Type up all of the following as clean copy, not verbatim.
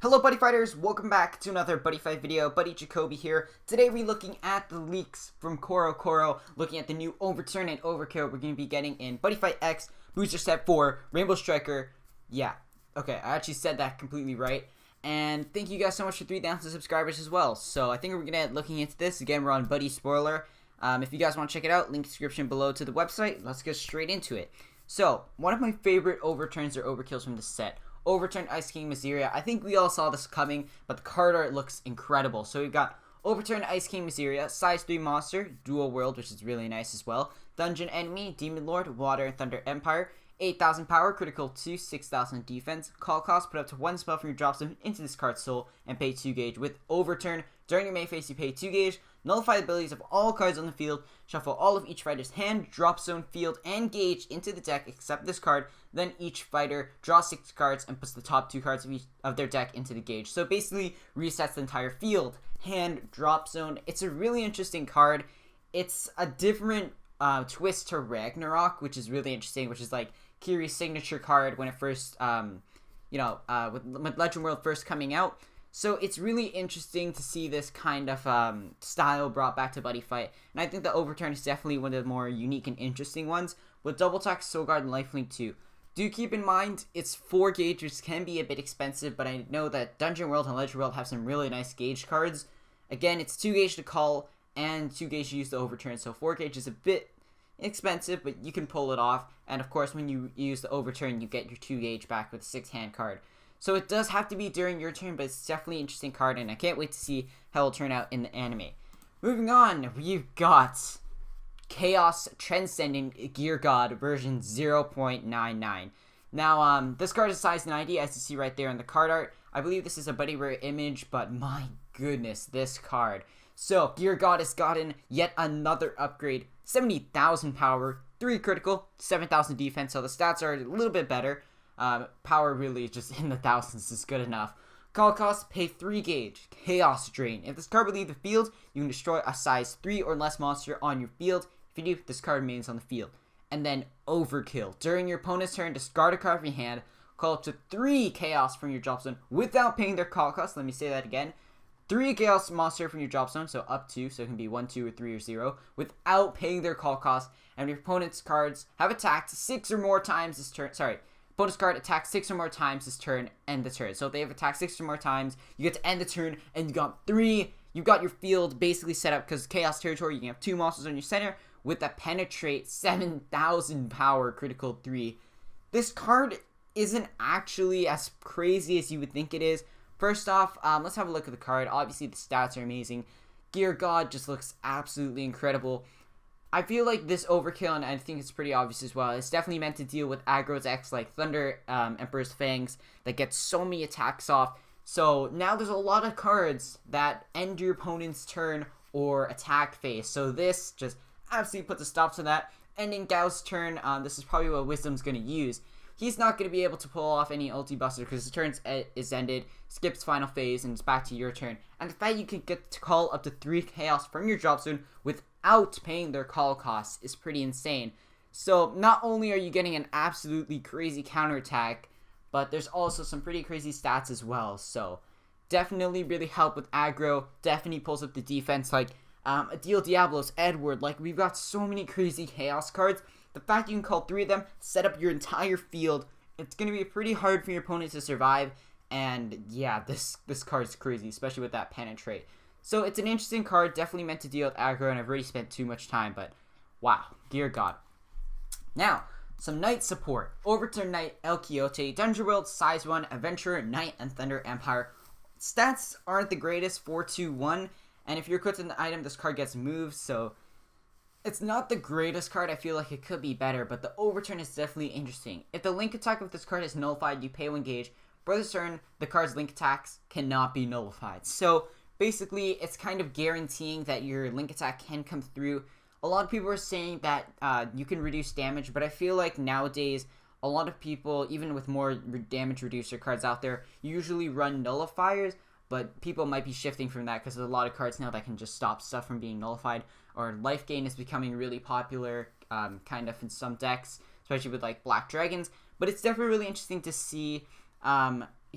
Hello Buddy Fighters, welcome back to another Buddy Fight video. Buddy Jacoby here. Today we're looking at the leaks from Koro, looking at the new Overturn and Overkill we're going to be getting in Buddyfight X, Booster Set 4, Rainbow Striker. Yeah, okay, I actually said that completely right. And thank you guys so much for 3,000 subscribers as well. So I think we're going to looking into this. Again, we're on Buddy Spoiler. If you guys want to check it out, link description below to the website. Let's get straight into it. So, one of my favorite Overturns or Overkills from the set. Overturn Ice King Miseria. I think we all saw this coming, but the card art looks incredible. So we've got Overturn Ice King Miseria, size 3 monster, dual world, which is really nice as well. Dungeon enemy, Demon Lord, Water and Thunder Empire. 8,000 power, critical 2, 6,000 defense. Call cost, put up to 1 spell from your drop zone into this card's soul and pay 2 gauge. With Overturn, during your main phase you pay 2 gauge. Nullify the abilities of all cards on the field. Shuffle all of each fighter's hand, drop zone, field, and gauge into the deck except this card. Then each fighter draws 6 cards and puts the top 2 cards of their deck into the gauge. So basically resets the entire field, hand, drop zone. It's a really interesting card. It's a different twist to Ragnarok, which is really interesting, which is like Kiri's signature card when it first, with Legend World first coming out. So it's really interesting to see this kind of style brought back to Buddyfight. And I think the Overturn is definitely one of the more unique and interesting ones. With Double Attack, Soul Guard, and Lifelink 2. Do keep in mind, it's 4 gauge, which can be a bit expensive, but I know that Dungeon World and Legend World have some really nice gauge cards. Again, it's 2 gauge to call and 2 gauge to use the Overturn, so 4 gauge is a bit expensive, but you can pull it off. And of course, when you use the Overturn, you get your 2 gauge back with a 6 hand card. So it does have to be during your turn, but it's definitely an interesting card, and I can't wait to see how it'll turn out in the anime. Moving on, we've got Chaos Transcendant Geargod version 0.99. Now, this card is size 90, as you see right there in the card art. I believe this is a Buddy Rare image, but my goodness, this card. So, Geargod has gotten yet another upgrade. 70,000 power, 3 critical, 7,000 defense, so the stats are a little bit better. Power really just in the thousands is good enough. Call cost, pay 3 gauge. Chaos Drain. If this card will leave the field, you can destroy a size 3 or less monster on your field. If you do, this card remains on the field. And then Overkill. During your opponent's turn, discard a card from your hand. Call up to 3 Chaos from your drop zone without paying their call cost. Let me say that again. 3 Chaos monster from your drop zone, so up to, so it can be 1, 2, or 3, or 0, without paying their call cost. And your opponent's cards have attacked 6 or more times this turn. Opponent's card attacks 6 or more times this turn, end the turn. So if they have attacked 6 or more times, you get to end the turn, and you got 3. You got your field basically set up because Chaos Territory. You can have 2 monsters on your center with a Penetrate 7,000 power critical 3. This card isn't actually as crazy as you would think it is. First off, let's have a look at the card. Obviously, the stats are amazing. Geargod just looks absolutely incredible. I feel like this Overkill, and I think it's pretty obvious as well, it's definitely meant to deal with aggro's X like Thunder, Emperor's Fangs, that get so many attacks off. So now there's a lot of cards that end your opponent's turn or attack phase. So this just absolutely puts a stop to that. Ending Gao's turn, this is probably what Wisdom's going to use. He's not going to be able to pull off any ulti buster because his turn is ended, skips final phase, and it's back to your turn. And the fact you can get to call up to 3 Chaos from your drop zone without paying their call costs is pretty insane. So not only are you getting an absolutely crazy counterattack, but there's also some pretty crazy stats as well. So definitely really help with aggro, definitely pulls up the defense like Adil Diablos, Edward. Like, we've got so many crazy Chaos cards. The fact you can call 3 of them, set up your entire field, it's going to be pretty hard for your opponent to survive. And yeah, this card's crazy, especially with that Penetrate. So it's an interesting card, definitely meant to deal with aggro, and I've already spent too much time, but wow, Geargod. Now, some Knight support. Overturn Knight, El Quixote, Dungeon World, size 1, Adventurer, Knight, and Thunder Empire. Stats aren't the greatest, 4-2-1, and if you're equipped in the item, this card gets moved, so it's not the greatest card. I feel like it could be better, but the Overturn is definitely interesting. If the link attack with this card is nullified, you pay 1 gauge. For this turn, the card's link attacks cannot be nullified. So basically, it's kind of guaranteeing that your link attack can come through. A lot of people are saying that you can reduce damage, but I feel like nowadays, a lot of people, even with more damage reducer cards out there, usually run nullifiers, but people might be shifting from that because there's a lot of cards now that can just stop stuff from being nullified. Or life gain is becoming really popular, kind of in some decks, especially with like Black Dragons. But it's definitely really interesting to see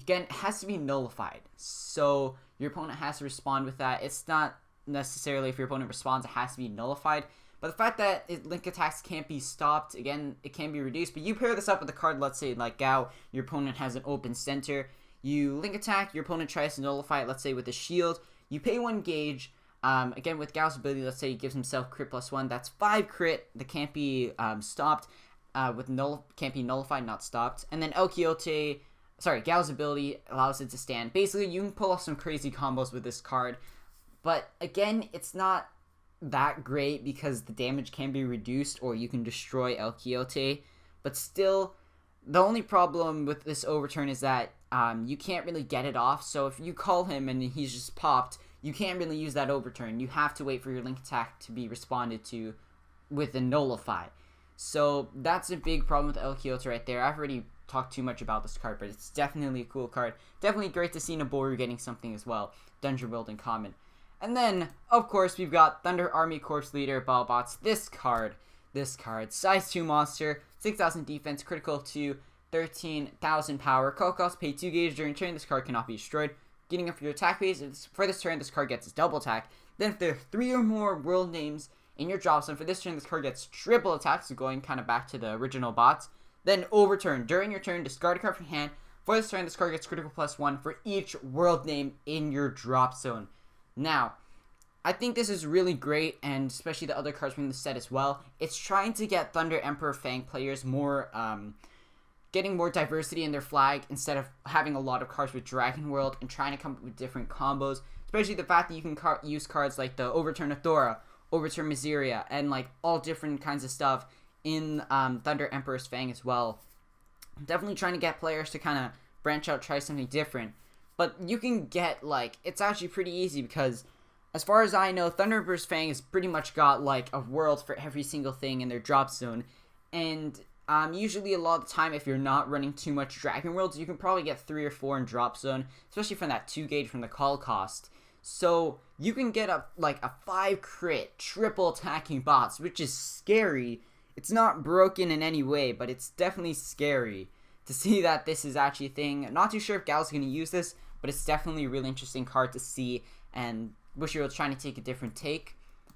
again, it has to be nullified. So your opponent has to respond with that. It's not necessarily if your opponent responds, it has to be nullified. But the fact that link attacks can't be stopped, again, it can be reduced. But you pair this up with a card, let's say like Gao, your opponent has an open center. You link attack, your opponent tries to nullify it, let's say with a shield. You pay 1 gauge. Again, with Gao's ability, let's say he gives himself crit +1. That's 5 crit that can't be stopped. Can't be nullified, not stopped. And then Gao's ability allows it to stand. Basically, you can pull off some crazy combos with this card. But again, it's not that great because the damage can be reduced or you can destroy El Quixote. But still, the only problem with this Overturn is that you can't really get it off. So if you call him and he's just popped, you can't really use that Overturn. You have to wait for your link attack to be responded to with a nullify. So that's a big problem with El Quixote right there. I've already talked too much about this card, but it's definitely a cool card. Definitely great to see Naboru getting something as well. Dungeon World in common. And then, of course, we've got Thunder Army Corps Leader, BARLBATZZ. This card, size 2 monster, 6,000 defense, critical to 13,000 power. Call cost, pay 2 gauge during turn. This card cannot be destroyed. Getting up your attack phase, for this turn, this card gets double attack. Then if there are 3 or more world names in your drop zone, for this turn, this card gets triple attack, so going kind of back to the original bots. Then Overturn, during your turn, discard a card from your hand. For this turn, this card gets critical +1 for each world name in your drop zone. Now, I think this is really great, and especially the other cards from the set as well. It's trying to get Thunder Emperor Fang players more, getting more diversity in their flag instead of having a lot of cards with Dragon World and trying to come up with different combos. Especially the fact that you can use cards like the Overturn Athora, Overturn Miseria, and like all different kinds of stuff in Thunder Emperor's Fang as well. Definitely trying to get players to kind of branch out, try something different. But you can get, like, it's actually pretty easy because as far as I know, Thunder Emperor's Fang has pretty much got like a world for every single thing in their drop zone. And usually a lot of the time, if you're not running too much Dragon Worlds, you can probably get 3 or 4 in drop zone, especially from that 2 gauge from the call cost. So you can get a 5 crit triple attacking bots, which is scary. It's not broken in any way, but it's definitely scary to see that this is actually a thing. I'm not too sure if Gal's going to use this, but it's definitely a really interesting card to see, and wish you were trying to take a different take.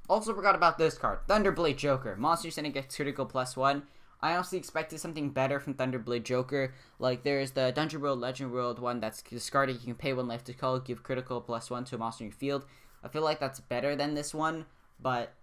Also forgot about this card, Thunderblade Joker. Monster Center gets critical +1. I honestly expected something better from Thunderblade Joker. Like, there's the Dungeon World, Legend World one that's discarded. You can pay 1 life to call, give critical +1 to a monster in your field. I feel like that's better than this one, but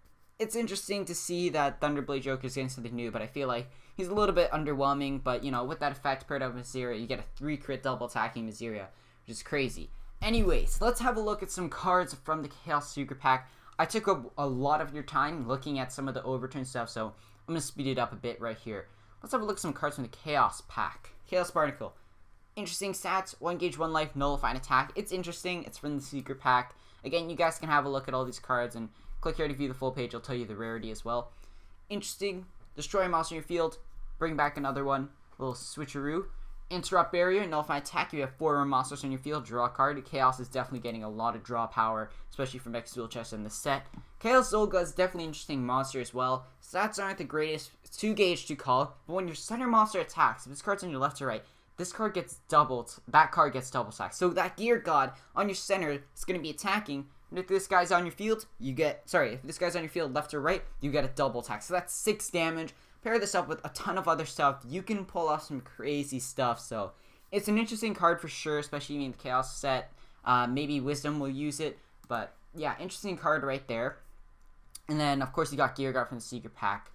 it's interesting to see that Thunderblade Joker is getting something new, but I feel like he's a little bit underwhelming. But, you know, with that effect paired up with Miseria, you get a 3 crit double attacking Miseria, which is crazy. Anyways, let's have a look at some cards from the Chaos Secret Pack. I took a lot of your time looking at some of the Overturn stuff, so I'm going to speed it up a bit right here. Let's have a look at some cards from the Chaos Pack. Chaos Barnacle. Interesting stats, 1 gauge, 1 life, nullify an attack. It's interesting, it's from the Secret Pack. Again, you guys can have a look at all these cards, and click here to view the full page. I'll tell you the rarity as well. Interesting, destroy a monster in your field, bring back another one, a little switcheroo. Interrupt barrier, nullify attack. You have 4 more monsters on your field, draw a card. Chaos is definitely getting a lot of draw power, especially from X Dual Chest in the set. Chaos Olga is definitely an interesting monster as well. Stats aren't the greatest, 2 gauge to call, but when your center monster attacks, if this card's on your left or right, this card gets doubled, that card gets double attacked. So that Geargod on your center is going to be attacking, and if this guy's on your field, if this guy's on your field left or right, you get a double attack. So that's 6 damage. Pair this up with a ton of other stuff, you can pull off some crazy stuff. So it's an interesting card for sure, especially in the Chaos set. Maybe Wisdom will use it, but yeah, interesting card right there. And then, of course, you got Geargod from the Secret Pack.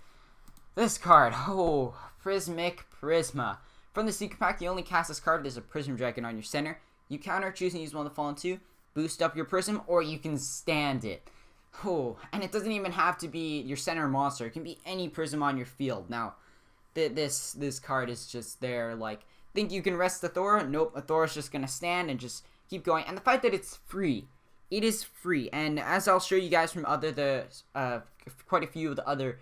This card, Prismic Prisma. From the Secret Pack, you only cast this card. There's a Prism Dragon on your center. You counter, choose and use one of the following 2. Boost up your Prism, or you can stand it. And it doesn't even have to be your center monster. It can be any Prism on your field. Now, this card is just there. Like, think you can rest Athora? Nope, Athora's just gonna stand and just keep going. And the fact that it's free, it is free. And as I'll show you guys from quite a few of the other,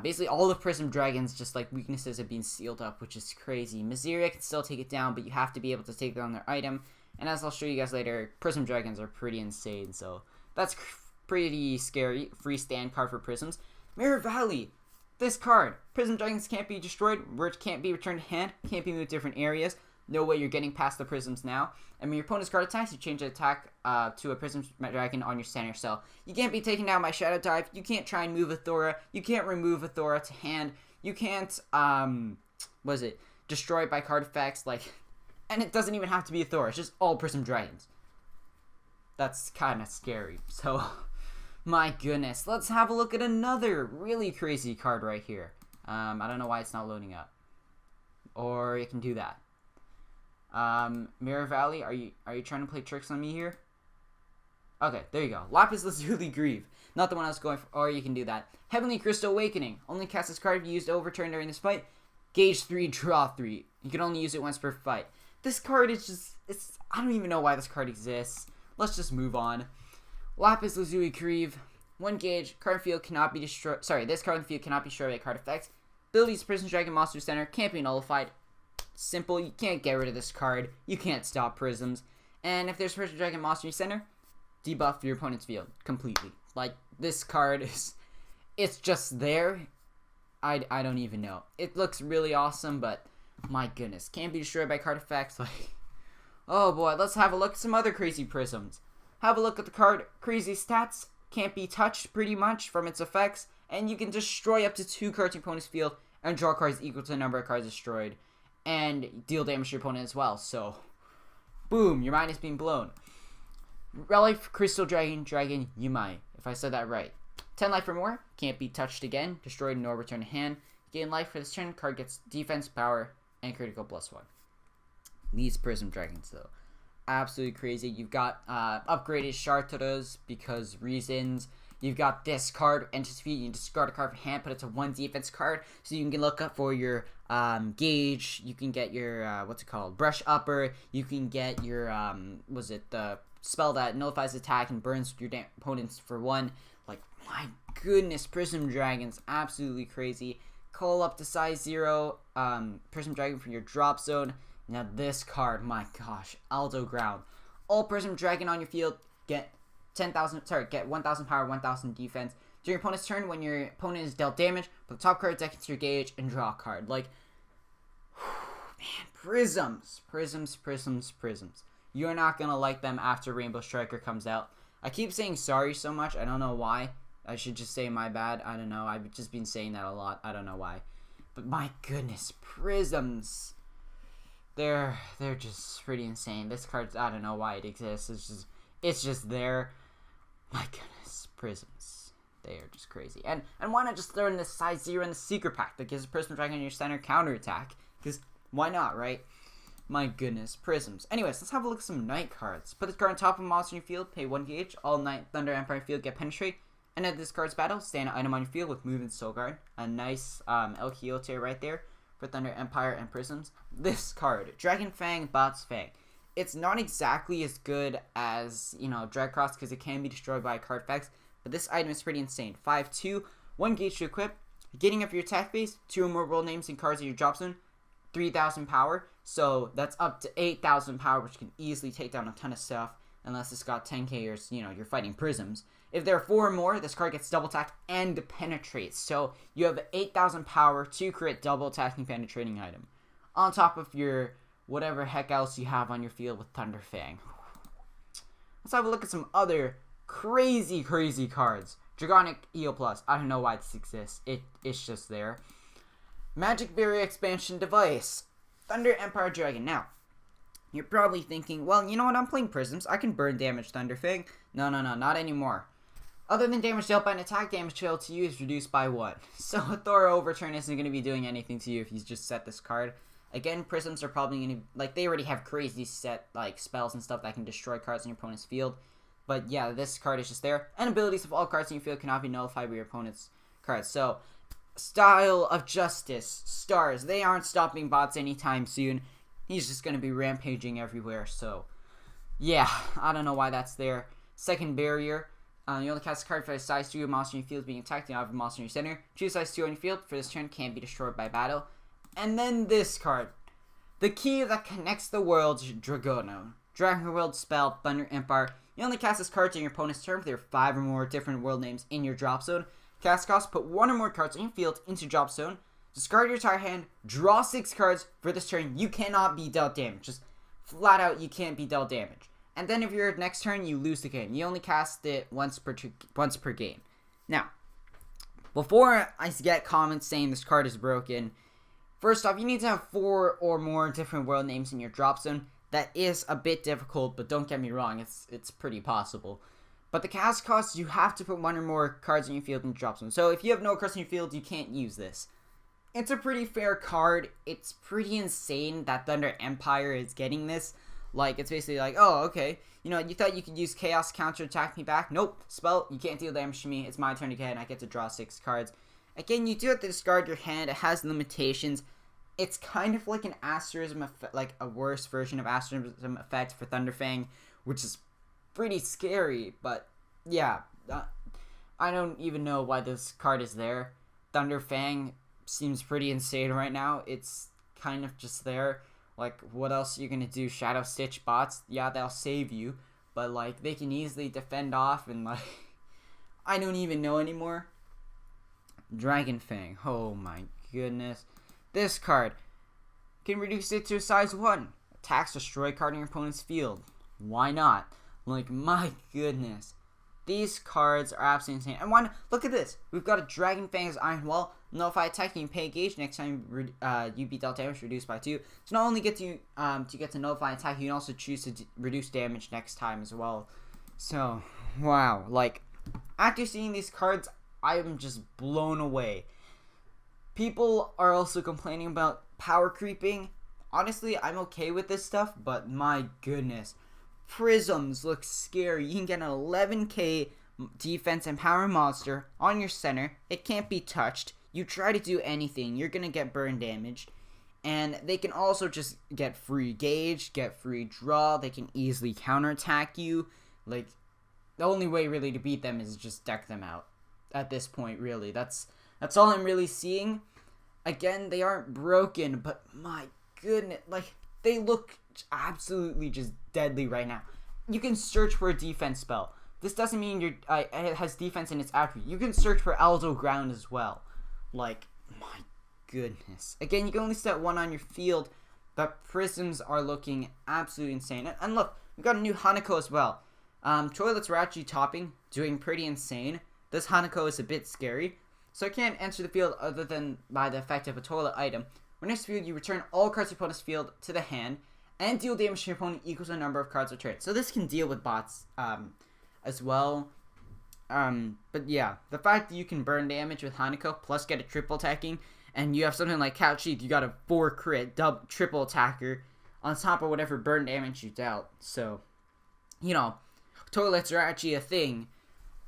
basically all the Prism Dragons, just like weaknesses have been sealed up, which is crazy. Miseria can still take it down, but you have to be able to take down their item. And as I'll show you guys later, Prism Dragons are pretty insane. So that's pretty scary. Free stand card for Prisms. Mirror Valley. This card. Prism Dragons can't be destroyed. Can't be returned to hand. Can't be moved to different areas. No way you're getting past the prisms now. And when your opponent's card attacks, you change the attack to a prism dragon on your center. So you can't be taken down by Shadow Dive. You can't try and move a Thora. You can't remove a Thora to hand. You can't, destroy it by card effects. Like, and it doesn't even have to be a Thora. It's just all prism dragons. That's kind of scary. So, my goodness. Let's have a look at another really crazy card right here. I don't know why it's not loading up. Or you can do that. Mirror Valley, are you trying to play tricks on me here? Okay, there you go. Lapis Lazuli Grieve. Not the one I was going for. Or you can do that. Heavenly Crystal Awakening. Only cast this card if you used Overturn during this fight. Gauge 3, draw 3. You can only use it once per fight. This card is just, I don't even know why this card exists. Let's just move on. Lapis Lazuli Grieve. 1 gauge. Card field cannot be destroyed. Sorry, this card in the field cannot be destroyed by card effects. Abilities Prism Dragon Monster Center can't be nullified. Simple. You can't get rid of this card. You can't stop prisms. And if there's Prism Dragon Monster in your center, debuff your opponent's field completely. Like, this card is, it's just there. I don't even know. It looks really awesome, but my goodness, can't be destroyed by card effects. Like, oh boy, let's have a look at some other crazy prisms. Have a look at the card crazy stats. Can't be touched pretty much from its effects, and you can destroy up to 2 cards in your opponent's field and draw cards equal to the number of cards destroyed, and deal damage to your opponent as well. So, boom, your mind is being blown. Relic Crystal Dragon YUMEI, if I said that right. 10 life or more, can't be touched again, destroyed nor return to hand. Gain life for this turn, card gets defense, power, and critical +1. These Prism Dragons, though, absolutely crazy. You've got upgraded Chartreuse because reasons. You've got this card, Entity Feet. You can discard a card from hand, put it to 1 defense card, so you can look up for your gauge. You can get your Brush Upper. You can get your the spell that nullifies attack and burns your opponents for 1. Like, my goodness, Prism Dragons, absolutely crazy. Call up to size 0, Prism Dragon from your drop zone. Now this card, my gosh, Aldo Ground. All Prism Dragon on your field get 1,000 power, 1,000 defense. During your opponent's turn, when your opponent is dealt damage, put the top card deck into your gauge and draw a card. Like, man, prisms. You're not gonna like them after Rainbow Striker comes out. I keep saying sorry so much. I don't know why. I should just say my bad. I don't know. I've just been saying that a lot. I don't know why. But my goodness, prisms. They're just pretty insane. This card, I don't know why it exists. It's just there. My goodness, prisms. They are just crazy. And why not just throw in this size 0 in the secret pack that gives a Prism Dragon in your center counterattack? Because why not, right? My goodness, prisms. Anyways, let's have a look at some Knight cards. Put this card on top of a monster in your field, pay 1 gauge. All Knight Thunder Empire field get penetrate. And at this card's battle, stand an item on your field with move and soul guard. A nice El Quixote right there for Thunder Empire and prisms. This card, Dragon Fang, Bot's Fang. It's not exactly as good as, Dragcross because it can be destroyed by card effects. But this item is pretty insane. 5/2, 1 gauge to equip. Beginning of your attack phase, 2 or more world names and cards in your drop zone. 3,000 power, so that's up to 8,000 power, which can easily take down a ton of stuff, unless it's got 10k or, you're fighting prisms. If there are 4 or more, this card gets double attack and penetrates, so you have 8,000 power to create double attacking penetrating item, on top of your whatever heck else you have on your field with Thunder Fang. Let's have a look at some other crazy cards. Dragonic EO+, I don't know why this exists, it's just there. Magic Barrier Expansion Device. Thunder Empire Dragon. Now, you're probably thinking, well, you know what? I'm playing prisms. I can burn damage Thunder Fang. No, not anymore. Other than damage dealt by an attack, damage dealt to you is reduced by 1. So a Thora Overturn isn't going to be doing anything to you if you just set this card. Again, prisms are probably going to, they already have crazy set, spells and stuff that can destroy cards in your opponent's field. But yeah, this card is just there. And abilities of all cards in your field cannot be nullified by your opponent's cards. So, Style of Justice, Stars, they aren't stopping bots anytime soon. He's just going to be rampaging everywhere, so yeah, I don't know why that's there. Second Barrier, you only cast a card for a size 2 monster in your field being attacked, and you have a monster in your center. Choose size 2 on your field for this turn, can't be destroyed by battle. And then this card, the key that connects the worlds, Dragono. Dragon World spell, Thunder Empire. You only cast this card in your opponent's turn if there are 5 or more different world names in your drop zone. Cast cost, put 1 or more cards in your field into drop zone. discard your entire hand, draw 6 cards for this turn. You cannot be dealt damage. Just flat out, you can't be dealt damage. And then if your next turn, you lose the game. You only cast it once per game. Now, before I get comments saying this card is broken, first off, you need to have 4 or more different world names in your drop zone. That is a bit difficult, but don't get me wrong, it's pretty possible. But the cast cost, you have to put 1 or more cards in your field in your drop zone. So if you have no cards in your field, you can't use this. It's a pretty fair card. It's pretty insane that Thunder Empire is getting this. Like, it's basically like, oh, okay, you know, you thought you could use Chaos counter attack me back? Nope, spell, you can't deal damage to me. It's my turn again. I get to draw 6 cards. Again, you do have to discard your hand. It has limitations. It's kind of like an Asterism effect, like a worse version of Asterism effect for Thunderfang, which is pretty scary. But yeah, I don't even know why this card is there. Thunderfang seems pretty insane right now. It's kind of just there. Like, what else are you gonna do? Shadow Stitch bots? Yeah, they'll save you, but like they can easily defend off, and like I don't even know anymore. Dragonfang. Oh my goodness. This card can reduce it to a size 1. Attacks destroy card in your opponent's field. Why not? Like, my goodness. These cards are absolutely insane. And why not? Look at this. We've got a Dragonfang's Iron Wall. Nullify attack, you can pay gauge. Next time you be dealt damage, reduced by 2. So not only get to nullify attack, you can also choose to reduce damage next time as well. So, wow. Like, after seeing these cards, I am just blown away. People are also complaining about power creeping. Honestly, I'm okay with this stuff, but my goodness. Prisms look scary. You can get an 11k defense and power monster on your center. It can't be touched. You try to do anything, you're going to get burn damage. And they can also just get free gauge, get free draw. They can easily counterattack you. Like, the only way really to beat them is just deck them out. At this point, really. That's all I'm really seeing. Again, they aren't broken, but my goodness, like, they look absolutely just deadly right now. You can search for a defense spell. This doesn't mean it has defense in its attribute. You can search for Aldo Ground as well. Like, my goodness. Again, you can only set 1 on your field, but prisms are looking absolutely insane. And look, we've got a new Hanako as well. Toilets were actually topping, doing pretty insane. This Hanako is a bit scary, so it can't enter the field other than by the effect of a toilet item. When next field, you return all cards in your opponent's field to the hand, and deal damage to your opponent equals the number of cards returned. So this can deal with bots as well. But yeah, the fact that you can burn damage with Hanako, plus get a triple attacking, and you have something like Couch Sheath, you got a 4 crit, triple attacker, on top of whatever burn damage you dealt. So, you know, toilets are actually a thing.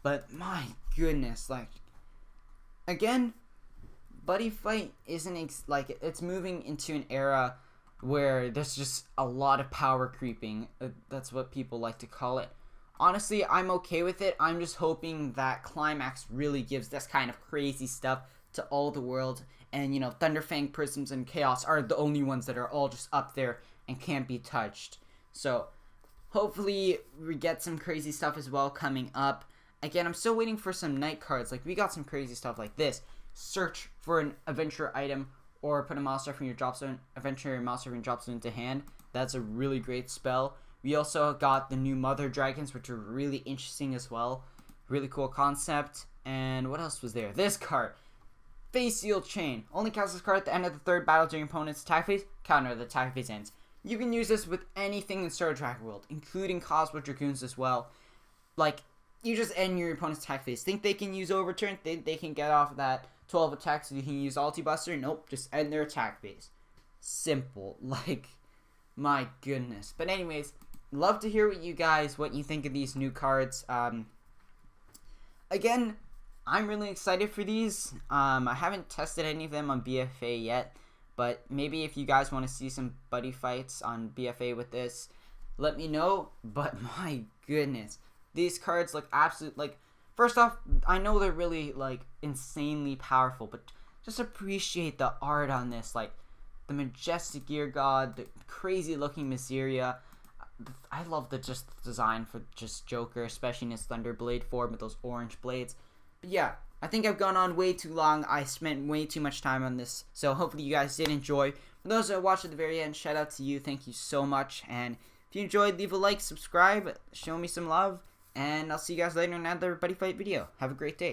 But my goodness, like, again, Buddyfight isn't, like, it's moving into an era where there's just a lot of power creeping. That's what people like to call it. Honestly, I'm okay with it. I'm just hoping that Climax really gives this kind of crazy stuff to all the world. And, you know, Thunderfang, Prisms, and Chaos are the only ones that are all just up there and can't be touched. So, hopefully, we get some crazy stuff as well coming up. Again, I'm still waiting for some night cards. Like, we got some crazy stuff like this. Search for an adventure item or put a monster from your drop zone, adventure monster from your drop zone into hand. That's a really great spell. We also got the new Mother Dragons, which are really interesting as well. Really cool concept. And what else was there? This card. Face Seal Chain. Only casts this card at the end of the 3rd battle during opponent's attack phase. Counter the attack phase ends. You can use this with anything in Star Trek World, including Cosmo Dragoons as well. Like, you just end your opponent's attack phase. Think they can use Overturn? Think they can get off of that 12 attacks so you can use Ulti Buster? Nope, just end their attack phase. Simple. Like, my goodness. But anyways, love to hear what you think of these new cards. Again, I'm really excited for these. I haven't tested any of them on BFA yet, but maybe if you guys want to see some buddy fights on BFA with this, let me know. But my goodness, these cards look absolute, like, first off, I know they're really, like, insanely powerful, but just appreciate the art on this. Like, the majestic Geargod, the crazy looking Miseria. I love the design for just Joker, especially in his Thunderblade form with those orange blades. But yeah, I think I've gone on way too long. I spent way too much time on this, so hopefully you guys did enjoy. For those that watched at the very end, shout out to you. Thank you so much. And if you enjoyed, leave a like, subscribe, show me some love, and I'll see you guys later in another Buddyfight video. Have a great day.